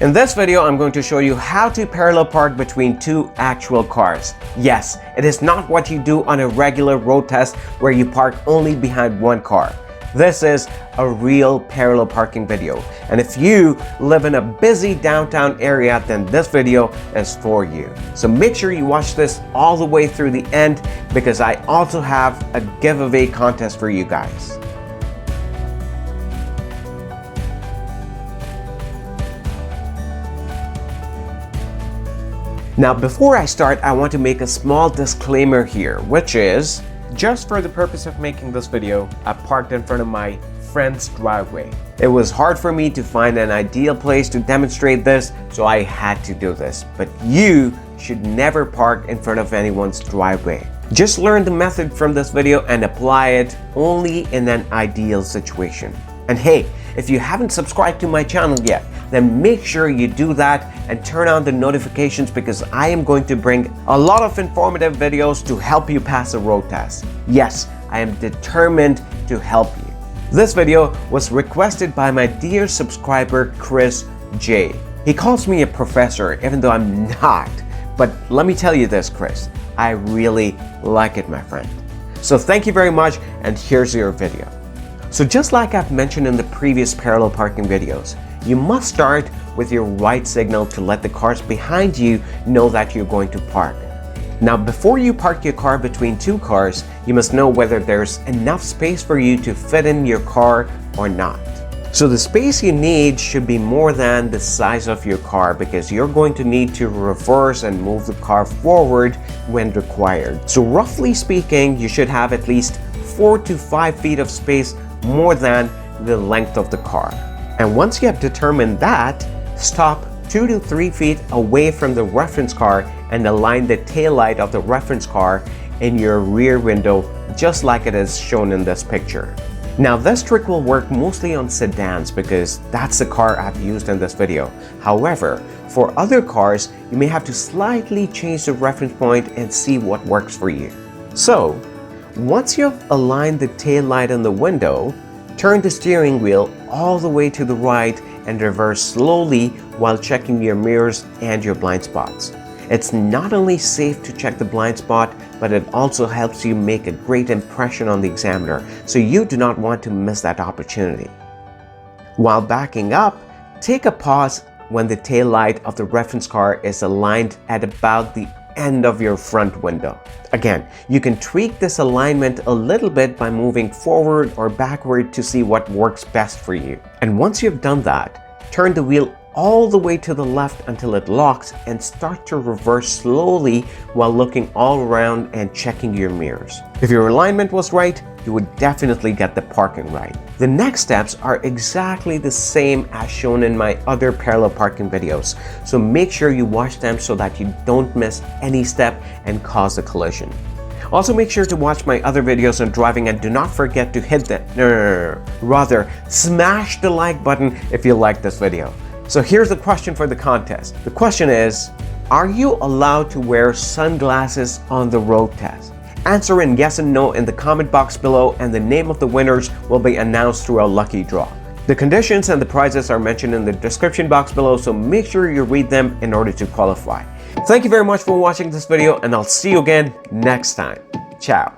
In this video, I'm going to show you how to parallel park between two actual cars. Yes, it is not what you do on a regular road test where you park only behind one car. This is a real parallel parking video. And if you live in a busy downtown area, then this video is for you. So make sure you watch this all the way through the end because I also have a giveaway contest for you guys. Now, before I start, I want to make a small disclaimer here, which is, just for the purpose of making this video, I parked in front of my friend's driveway. It was hard for me to find an ideal place to demonstrate this, so I had to do this. But you should never park in front of anyone's driveway. Just learn the method from this video and apply it only in an ideal situation. And hey, if you haven't subscribed to my channel yet, then make sure you do that and turn on the notifications because I am going to bring a lot of informative videos to help you pass a road test. Yes, I am determined to help you. This video was requested by my dear subscriber Chris J. He calls me a professor even though I'm not. But let me tell you this, Chris, I really like it, my friend. So thank you very much, and here's your video. So just like I've mentioned in the previous parallel parking videos, you must start with your right signal to let the cars behind you know that you're going to park. Now, before you park your car between two cars, you must know whether there's enough space for you to fit in your car or not. So the space you need should be more than the size of your car because you're going to need to reverse and move the car forward when required. So roughly speaking, you should have at least 4 to 5 feet of space more than the length of the car. And once you have determined that, stop 2 to 3 feet away from the reference car and align the taillight of the reference car in your rear window just like it is shown in this picture. Now this trick will work mostly on sedans because that's the car I've used in this video. However, for other cars, you may have to slightly change the reference point and see what works for you. So, once you've aligned the tail light on the window, turn the steering wheel all the way to the right and reverse slowly while checking your mirrors and your blind spots. It's not only safe to check the blind spot, but it also helps you make a great impression on the examiner, so you do not want to miss that opportunity. While backing up, take a pause when the tail light of the reference car is aligned at about the end of your front window. Again, you can tweak this alignment a little bit by moving forward or backward to see what works best for you. And once you've done that, turn the wheel all the way to the left until it locks and start to reverse slowly while looking all around and checking your mirrors. If your alignment was right, you would definitely get the parking right. The next steps are exactly the same as shown in my other parallel parking videos, so make sure you watch them so that you don't miss any step and cause a collision. Also make sure to watch my other videos on driving and do not forget to hit the rather smash the like button if you like this video. So here's the question for the contest. The question is, are you allowed to wear sunglasses on the road test? Answer in yes and no in the comment box below, and the name of the winners will be announced through a lucky draw. The conditions and the prizes are mentioned in the description box below, so make sure you read them in order to qualify. Thank you very much for watching this video, and I'll see you again next time. Ciao.